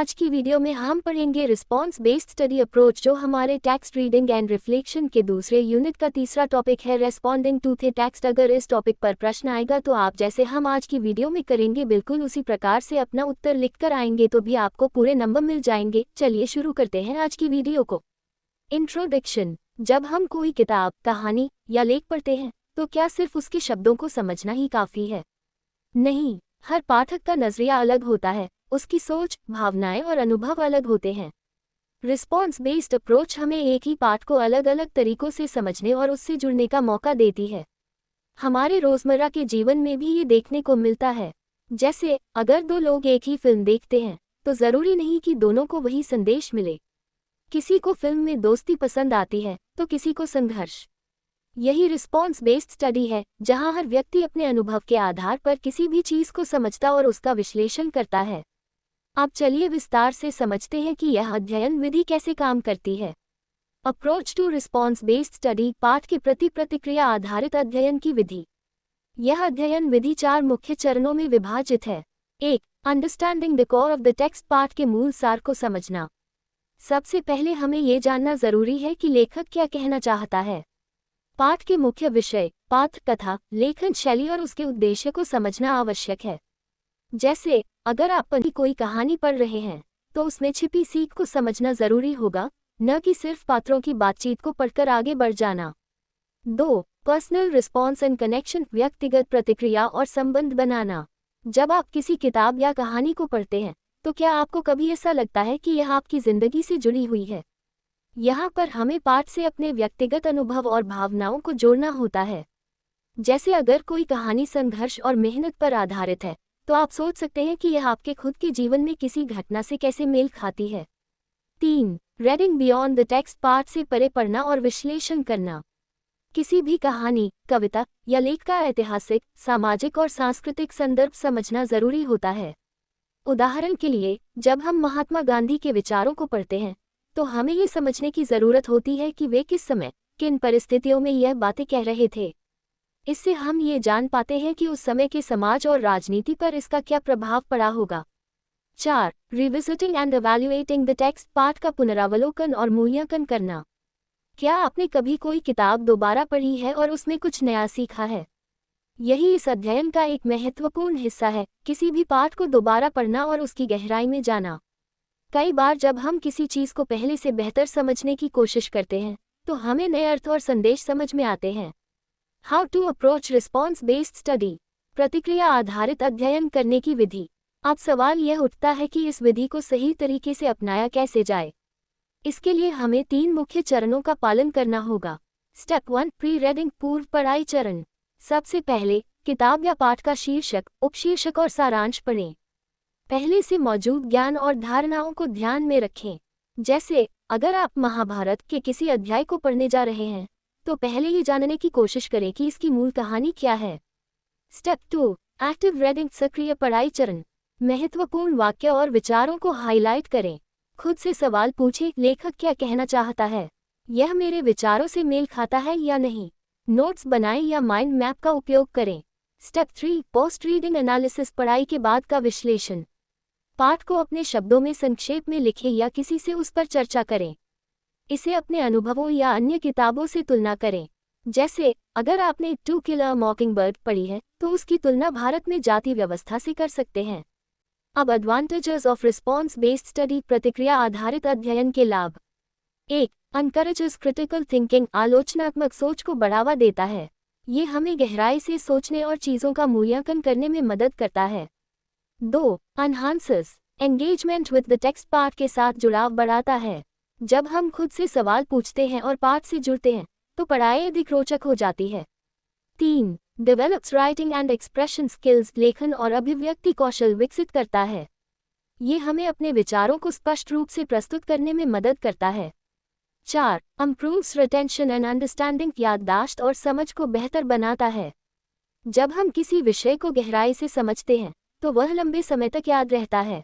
आज की वीडियो में हम पढ़ेंगे रिस्पॉन्स बेस्ड स्टडी अप्रोच, जो हमारे टेक्स्ट रीडिंग एंड रिफ्लेक्शन के दूसरे यूनिट का तीसरा टॉपिक है, रेस्पॉन्डिंग टू थे टेक्स्ट। अगर इस टॉपिक पर प्रश्न आएगा तो आप जैसे हम आज की वीडियो में करेंगे बिल्कुल उसी प्रकार से अपना उत्तर लिखकर आएंगे तो भी आपको पूरे नंबर मिल जाएंगे। चलिए शुरू करते हैं आज की वीडियो को। इंट्रोडक्शन। जब हम कोई किताब, कहानी या लेख पढ़ते हैं तो क्या सिर्फ उसके शब्दों को समझना ही काफ़ी है? नहीं, हर पाठक का नजरिया अलग होता है, उसकी सोच, भावनाएं और अनुभव अलग होते हैं। रिस्पॉन्स बेस्ड अप्रोच हमें एक ही पाठ को अलग अलग तरीकों से समझने और उससे जुड़ने का मौका देती है। हमारे रोजमर्रा के जीवन में भी ये देखने को मिलता है। जैसे अगर दो लोग एक ही फिल्म देखते हैं तो ज़रूरी नहीं कि दोनों को वही संदेश मिले। किसी को फिल्म में दोस्ती पसंद आती है तो किसी को संघर्ष। यही रिस्पॉन्स बेस्ड स्टडी है, जहां हर व्यक्ति अपने अनुभव के आधार पर किसी भी चीज़ को समझता और उसका विश्लेषण करता है। अब चलिए विस्तार से समझते हैं कि यह अध्ययन विधि कैसे काम करती है। Approach to response based study, पाठ के प्रति प्रतिक्रिया आधारित अध्ययन की विधि। यह अध्ययन विधि 4 मुख्य चरणों में विभाजित है। 1. Understanding the core of the text, पाठ के मूल सार को समझना। सबसे पहले हमें ये जानना जरूरी है कि लेखक क्या कहना चाहता है। पाठ के मुख्य विषय, पात्र, कथा, लेखन शैली और उसके उद्देश्य को समझना आवश्यक है। जैसे अगर आप कोई कहानी पढ़ रहे हैं तो उसमें छिपी सीख को समझना जरूरी होगा, न कि सिर्फ पात्रों की बातचीत को पढ़कर आगे बढ़ जाना। 2. पर्सनल रिस्पॉन्स एंड कनेक्शन, व्यक्तिगत प्रतिक्रिया और संबंध बनाना। जब आप किसी किताब या कहानी को पढ़ते हैं तो क्या आपको कभी ऐसा लगता है कि यह आपकी जिंदगी से जुड़ी हुई है? यहाँ पर हमें पाठ से अपने व्यक्तिगत अनुभव और भावनाओं को जोड़ना होता है। जैसे अगर कोई कहानी संघर्ष और मेहनत पर आधारित है तो आप सोच सकते हैं कि यह आपके खुद के जीवन में किसी घटना से कैसे मेल खाती है। 3. रीडिंग बियॉन्ड द टेक्स्ट, पाठ से परे पढ़ना और विश्लेषण करना। किसी भी कहानी, कविता या लेख का ऐतिहासिक, सामाजिक और सांस्कृतिक संदर्भ समझना जरूरी होता है। उदाहरण के लिए, जब हम महात्मा गांधी के विचारों को पढ़ते हैं तो हमें ये समझने की ज़रूरत होती है कि वे किस समय, किन परिस्थितियों में यह बातें कह रहे थे। इससे हम ये जान पाते हैं कि उस समय के समाज और राजनीति पर इसका क्या प्रभाव पड़ा होगा। 4. रिविजिटिंग एंड एवैल्यूएटिंग द टेक्स्ट, पाठ का पुनरावलोकन और मूल्यांकन करना। क्या आपने कभी कोई किताब दोबारा पढ़ी है और उसमें कुछ नया सीखा है? यही इस अध्ययन का एक महत्वपूर्ण हिस्सा है, किसी भी पाठ को दोबारा पढ़ना और उसकी गहराई में जाना। कई बार जब हम किसी चीज़ को पहले से बेहतर समझने की कोशिश करते हैं तो हमें नए अर्थ और संदेश समझ में आते हैं। How to approach response based study, प्रतिक्रिया आधारित अध्ययन करने की विधि। अब सवाल यह उठता है कि इस विधि को सही तरीके से अपनाया कैसे जाए। इसके लिए हमें 3 मुख्य चरणों का पालन करना होगा। स्टेप 1. प्री रीडिंग, पूर्व पढ़ाई चरण। सबसे पहले किताब या पाठ का शीर्षक, उपशीर्षक और सारांश पढ़ें। पहले से मौजूद ज्ञान और धारणाओं को ध्यान में रखें। जैसे अगर आप महाभारत के किसी अध्याय को पढ़ने जा रहे हैं तो पहले ये जानने की कोशिश करें कि इसकी मूल कहानी क्या है। स्टेप 2. एक्टिव रीडिंग, सक्रिय पढ़ाई चरण। महत्वपूर्ण वाक्य और विचारों को हाईलाइट करें। खुद से सवाल पूछें, लेखक क्या कहना चाहता है? यह मेरे विचारों से मेल खाता है या नहीं? नोट्स बनाएं या माइंड मैप का उपयोग करें। स्टेप 3. पोस्ट रीडिंग एनालिसिस, पढ़ाई के बाद का विश्लेषण। पाठ को अपने शब्दों में संक्षेप में लिखें या किसी से उस पर चर्चा करें। इसे अपने अनुभवों या अन्य किताबों से तुलना करें। जैसे अगर आपने टू किल अ मॉकिंगबर्ड पढ़ी है तो उसकी तुलना भारत में जाति व्यवस्था से कर सकते हैं। अब advantages of response based study, प्रतिक्रिया आधारित अध्ययन के लाभ। 1. एनकरेजेस क्रिटिकल थिंकिंग, आलोचनात्मक सोच को बढ़ावा देता है। ये हमें गहराई से सोचने और चीज़ों का मूल्यांकन करने में मदद करता है। 2. Enhances engagement with the text, पाठ के साथ जुड़ाव बढ़ाता है। जब हम खुद से सवाल पूछते हैं और पाठ से जुड़ते हैं तो पढ़ाई अधिक रोचक हो जाती है। 3. Develops writing and expression skills, लेखन और अभिव्यक्ति कौशल विकसित करता है। ये हमें अपने विचारों को स्पष्ट रूप से प्रस्तुत करने में मदद करता है। 4. इम्प्रूव्स रिटेंशन एंड अंडरस्टैंडिंग, याददाश्त और समझ को बेहतर बनाता है। जब हम किसी विषय को गहराई से समझते हैं तो वह लंबे समय तक याद रहता है।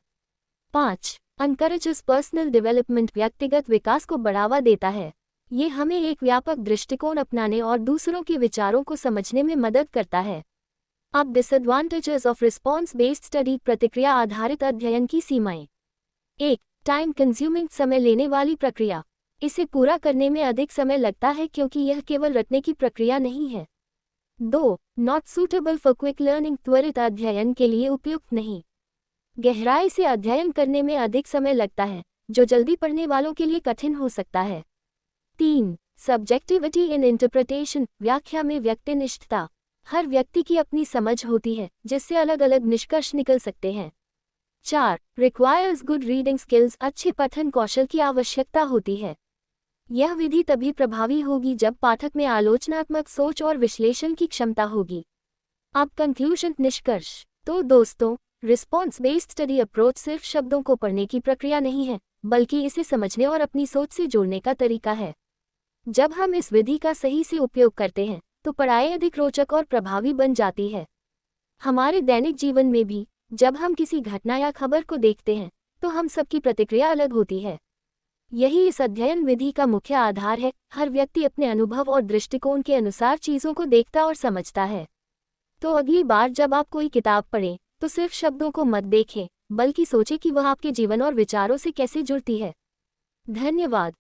5. एनकरेजेस पर्सनल डेवलपमेंट, व्यक्तिगत विकास को बढ़ावा देता है। ये हमें एक व्यापक दृष्टिकोण अपनाने और दूसरों के विचारों को समझने में मदद करता है। अब disadvantages of response based study, प्रतिक्रिया आधारित अध्ययन की सीमाएं। 1. टाइम कंज्यूमिंग, समय लेने वाली प्रक्रिया। इसे पूरा करने में अधिक समय लगता है क्योंकि यह केवल रटने की प्रक्रिया नहीं है। 2. Not suitable for quick learning, त्वरित अध्ययन के लिए उपयुक्त नहीं। गहराई से अध्ययन करने में अधिक समय लगता है, जो जल्दी पढ़ने वालों के लिए कठिन हो सकता है। 3. सब्जेक्टिविटी इन इंटरप्रिटेशन, व्याख्या में व्यक्तिनिष्ठता। हर व्यक्ति की अपनी समझ होती है, जिससे अलग अलग निष्कर्ष निकल सकते हैं। 4. रिक्वायर्स गुड रीडिंग स्किल्स, अच्छे पठन कौशल की आवश्यकता होती है। यह विधि तभी प्रभावी होगी जब पाठक में आलोचनात्मक सोच और विश्लेषण की क्षमता होगी। अब कंक्लूजन, निष्कर्ष। तो दोस्तों, रिस्पॉन्स बेस्ड स्टडी अप्रोच सिर्फ शब्दों को पढ़ने की प्रक्रिया नहीं है, बल्कि इसे समझने और अपनी सोच से जोड़ने का तरीका है। जब हम इस विधि का सही से उपयोग करते हैं, तो पढ़ाई अधिक रोचक और प्रभावी बन जाती है। हमारे दैनिक जीवन में भी जब हम किसी घटना या खबर को देखते हैं, तो हम सबकी प्रतिक्रिया अलग होती है। यही इस अध्ययन विधि का मुख्य आधार है। हर व्यक्ति अपने अनुभव और दृष्टिकोण के अनुसार चीज़ों को देखता और समझता है। तो अगली बार जब आप कोई किताब पढ़ें, तो सिर्फ शब्दों को मत देखें, बल्कि सोचें कि वह आपके जीवन और विचारों से कैसे जुड़ती है। धन्यवाद।